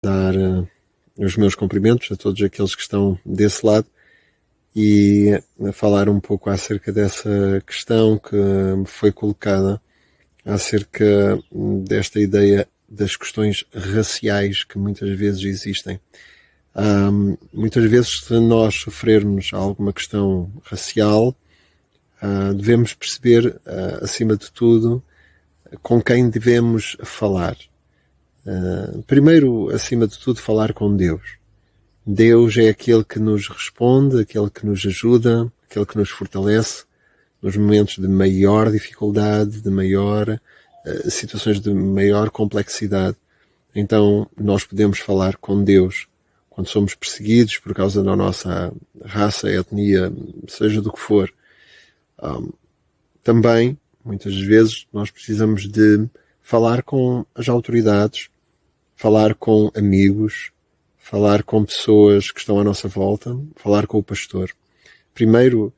dar os meus cumprimentos a todos aqueles que estão desse lado e falar um pouco acerca dessa questão que me foi colocada, acerca desta ideia das questões raciais que muitas vezes existem. Muitas vezes, se nós sofrermos alguma questão racial, devemos perceber, acima de tudo, com quem devemos falar. Primeiro, acima de tudo, falar com Deus. Deus é aquele que nos responde, aquele que nos ajuda, aquele que nos fortalece nos momentos de maior dificuldade, de maior situações de maior complexidade. Então, nós podemos falar com Deus quando somos perseguidos por causa da nossa raça, etnia, seja do que for. Também, muitas vezes, nós precisamos de falar com as autoridades, falar com amigos, falar com pessoas que estão à nossa volta, falar com o pastor. Primeiro,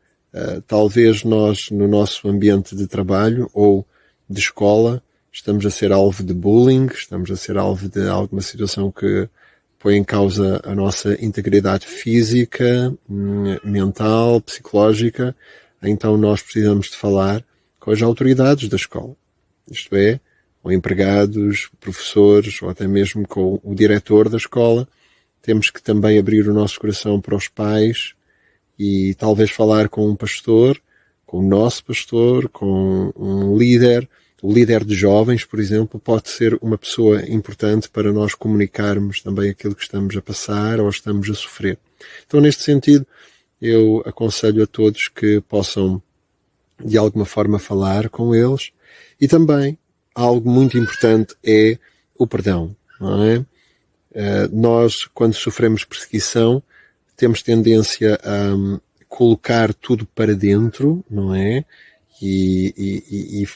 talvez nós, no nosso ambiente de trabalho ou de escola, estamos a ser alvo de bullying, estamos a ser alvo de alguma situação que põe em causa a nossa integridade física, mental, psicológica. Então nós precisamos de falar com as autoridades da escola. Isto é, com empregados, professores, ou até mesmo com o diretor da escola. Temos que também abrir o nosso coração para os pais e talvez falar com um pastor, com o nosso pastor, com um líder. O líder de jovens, por exemplo, pode ser uma pessoa importante para nós comunicarmos também aquilo que estamos a passar ou estamos a sofrer. Então, neste sentido, eu aconselho a todos que possam, de alguma forma, falar com eles. E também, algo muito importante é o perdão, não é? Nós, quando sofremos perseguição, temos tendência a colocar tudo para dentro, não é? E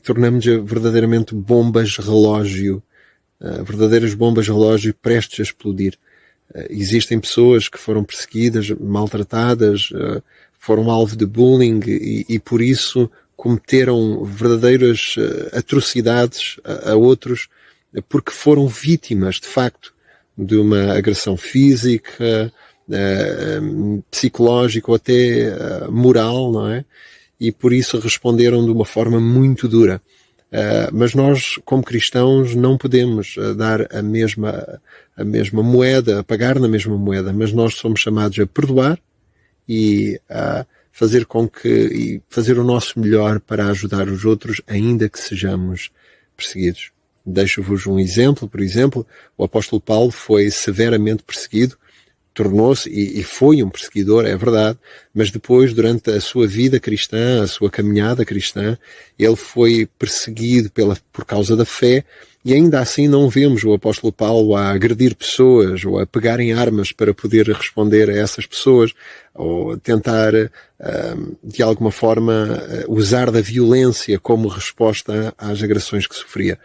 tornamos-nos verdadeiramente bombas relógio, verdadeiras bombas relógio prestes a explodir. Existem pessoas que foram perseguidas, maltratadas, foram alvo de bullying e por isso cometeram verdadeiras atrocidades a outros, porque foram vítimas, de facto, de uma agressão física, psicológica ou até moral, não é? E por isso responderam de uma forma muito dura. Mas nós, como cristãos, não podemos dar a mesma moeda, a pagar na mesma moeda, mas nós somos chamados a perdoar e a fazer fazer o nosso melhor para ajudar os outros, ainda que sejamos perseguidos. Deixo-vos um exemplo, por exemplo, o apóstolo Paulo foi severamente perseguido, tornou-se e foi um perseguidor, é verdade, mas depois, durante a sua vida cristã, a sua caminhada cristã, ele foi perseguido por causa da fé e ainda assim não vemos o apóstolo Paulo a agredir pessoas ou a pegarem armas para poder responder a essas pessoas ou tentar, de alguma forma, usar da violência como resposta às agressões que sofria.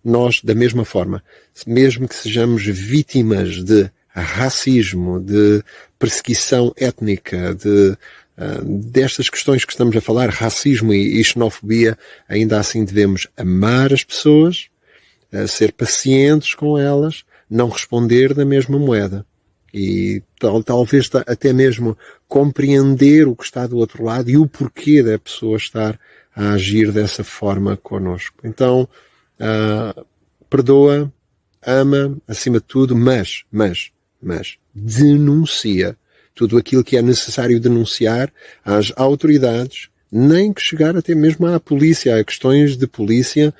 Nós, da mesma forma, mesmo que sejamos vítimas de racismo, de perseguição étnica, destas questões que estamos a falar, racismo e xenofobia, ainda assim devemos amar as pessoas, ser pacientes com elas, não responder da mesma moeda. E talvez até mesmo compreender o que está do outro lado e o porquê da pessoa estar a agir dessa forma connosco. Então, perdoa, ama, acima de tudo, mas denuncia tudo aquilo que é necessário denunciar às autoridades, nem que chegar até mesmo à polícia, a questões de polícia.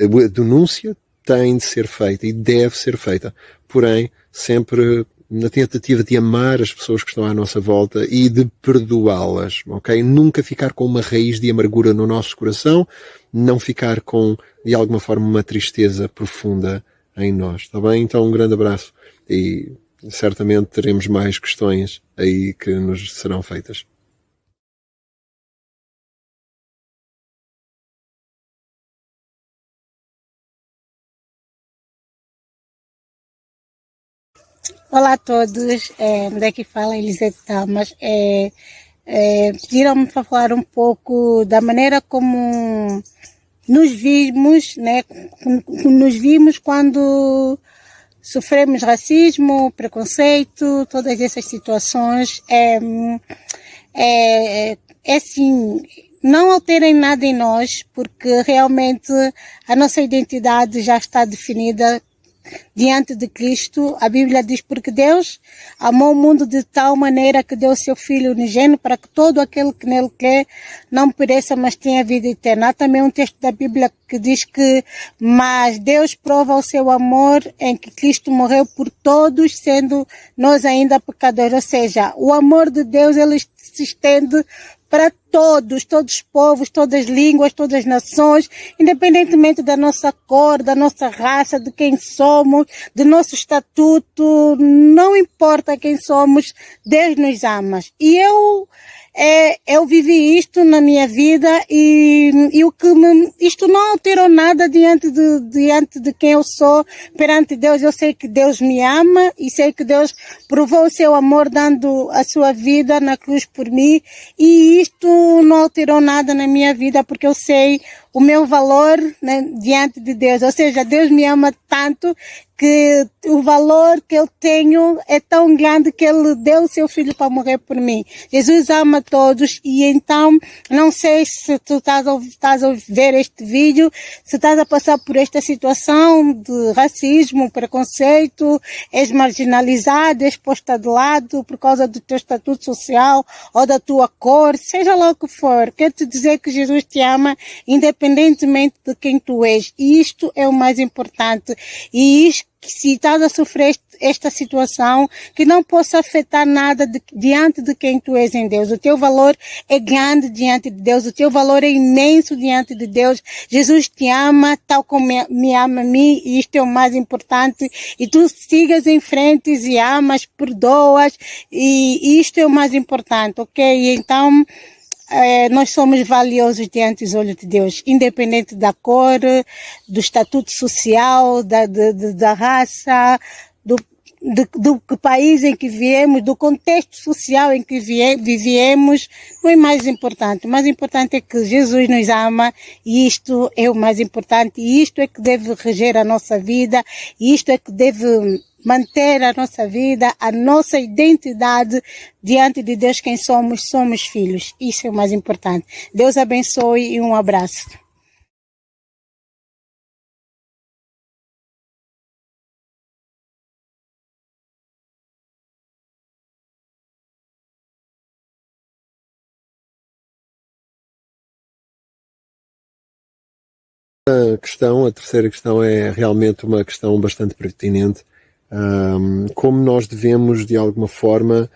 A denúncia tem de ser feita e deve ser feita, porém sempre na tentativa de amar as pessoas que estão à nossa volta e de perdoá-las, ok? Nunca ficar com uma raiz de amargura no nosso coração, não ficar com, de alguma forma, uma tristeza profunda em nós, está bem? Então um grande abraço e certamente teremos mais questões aí que nos serão feitas. Olá a todos, daqui fala Elisete Tamas. Pediram-me para falar um pouco da maneira como nos vimos, né? Nos vimos quando sofremos racismo, preconceito, todas essas situações. É assim, não alterem nada em nós, porque realmente a nossa identidade já está definida diante de Cristo. A Bíblia diz, porque Deus amou o mundo de tal maneira que deu o seu Filho unigênito para que todo aquele que nele quer não pereça, mas tenha vida eterna. Há também um texto da Bíblia que diz que, mas Deus prova o seu amor em que Cristo morreu por todos, sendo nós ainda pecadores. Ou seja, o amor de Deus, ele se estende para todos os povos, todas as línguas, todas as nações, independentemente da nossa cor, da nossa raça, de quem somos, do nosso estatuto, não importa quem somos, Deus nos ama. E eu vivi isto na minha vida e isto não alterou nada diante de quem eu sou perante Deus. Eu sei que Deus me ama e sei que Deus provou o seu amor dando a sua vida na cruz por mim, e isto não alterou nada na minha vida, porque eu sei o meu valor, né, diante de Deus. Ou seja, Deus me ama tanto que o valor que eu tenho é tão grande que Ele deu o seu Filho para morrer por mim. Jesus ama todos, e então, não sei se tu estás a ver este vídeo, se estás a passar por esta situação de racismo, preconceito, és marginalizado, és posta de lado por causa do teu estatuto social ou da tua cor, seja lá o que for. Quero te dizer que Jesus te ama independentemente de quem tu és. E isto é o mais importante. E isto, se estás a sofrer esta situação, que não possa afetar nada diante de quem tu és em Deus. O teu valor é grande diante de Deus, o teu valor é imenso diante de Deus. Jesus te ama tal como me ama a mim, e isto é o mais importante. E tu sigas em frente e amas, perdoas, e isto é o mais importante, ok? E então, nós somos valiosos diante dos olhos de Deus, independente da cor, do estatuto social, da raça, do que país em que viemos, do contexto social em que vivemos. Não é mais importante. O mais importante é que Jesus nos ama, e isto é o mais importante, e isto é que deve reger a nossa vida, e isto é que deve manter a nossa vida, a nossa identidade diante de Deus. Quem somos filhos. Isso é o mais importante. Deus abençoe e um abraço. A terceira questão é realmente uma questão bastante pertinente. Como nós devemos, de alguma forma,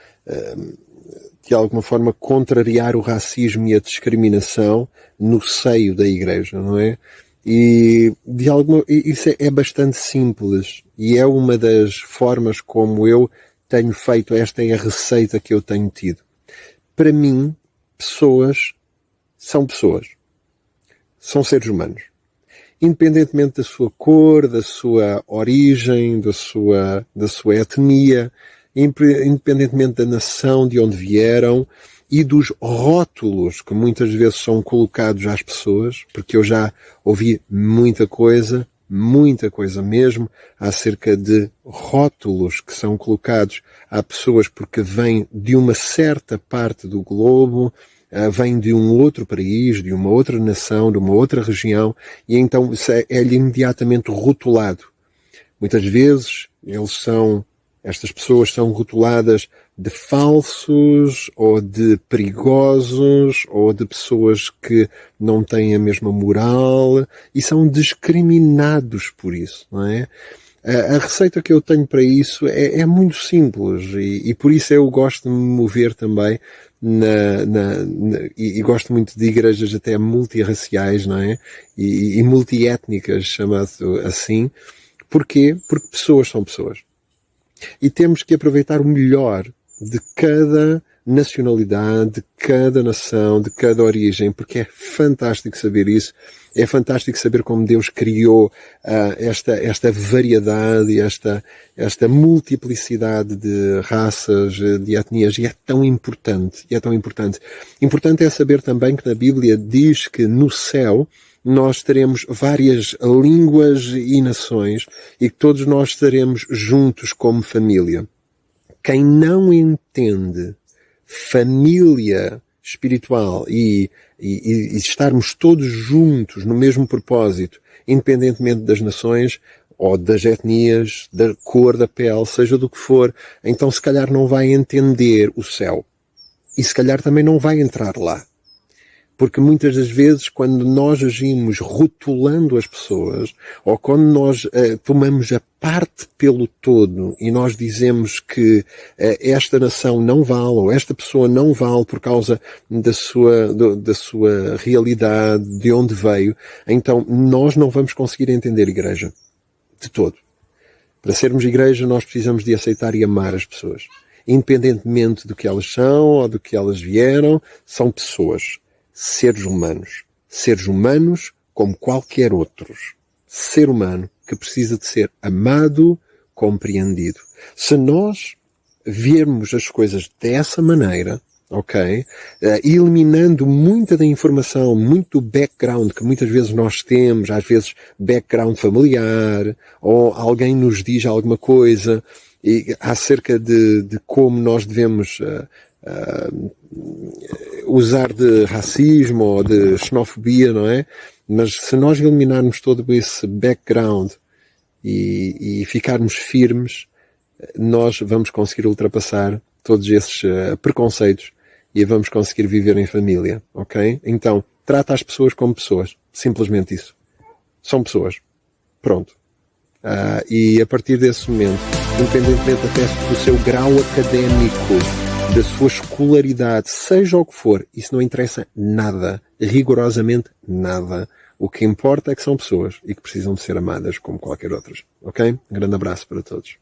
contrariar o racismo e a discriminação no seio da Igreja, não é? E isso é bastante simples, e é uma das formas como eu tenho feito. Esta é a receita que eu tenho tido. Para mim, pessoas são seres humanos. Independentemente da sua cor, da sua origem, da sua etnia, independentemente da nação de onde vieram e dos rótulos que muitas vezes são colocados às pessoas, porque eu já ouvi muita coisa mesmo, acerca de rótulos que são colocados a pessoas porque vêm de uma certa parte do globo, vem de um outro país, de uma outra nação, de uma outra região, e então é-lhe imediatamente rotulado. Muitas vezes estas pessoas são rotuladas de falsos, ou de perigosos, ou de pessoas que não têm a mesma moral, e são discriminados por isso, não é? A receita que eu tenho para isso é muito simples, e por isso eu gosto de me mover também e gosto muito de igrejas até multirraciais, não é? E multiétnicas, chamado assim. Porquê? Porque pessoas são pessoas. E temos que aproveitar o melhor de cada nacionalidade, de cada nação, de cada origem, porque é fantástico saber isso. É fantástico saber como Deus criou esta variedade e esta multiplicidade de raças, de etnias, e é tão importante. Importante é saber também que na Bíblia diz que no céu nós teremos várias línguas e nações e que todos nós estaremos juntos como família. Quem não entende família espiritual e estarmos todos juntos no mesmo propósito, independentemente das nações ou das etnias, da cor da pele, seja do que for, então se calhar não vai entender o céu. E se calhar também não vai entrar lá. Porque muitas das vezes, quando nós agimos rotulando as pessoas, ou quando nós tomamos a parte pelo todo e nós dizemos que esta nação não vale, ou esta pessoa não vale por causa da sua realidade, de onde veio, então nós não vamos conseguir entender a igreja. De todo. Para sermos igreja, nós precisamos de aceitar e amar as pessoas. Independentemente do que elas são, ou do que elas vieram, são pessoas. Seres humanos como qualquer outros. Ser humano que precisa de ser amado, compreendido. Se nós vermos as coisas dessa maneira, ok? Eliminando muita da informação, muito do background que muitas vezes nós temos, às vezes background familiar, ou alguém nos diz alguma coisa acerca de como nós devemos usar de racismo ou de xenofobia, não é? Mas se nós eliminarmos todo esse background e ficarmos firmes, nós vamos conseguir ultrapassar todos esses preconceitos e vamos conseguir viver em família, ok? Então, trata as pessoas como pessoas. Simplesmente isso. São pessoas. Pronto. E a partir desse momento, independentemente até do seu grau académico, da sua escolaridade, seja o que for, isso não interessa nada, rigorosamente nada. O que importa é que são pessoas e que precisam de ser amadas como qualquer outras. Ok? Um grande abraço para todos.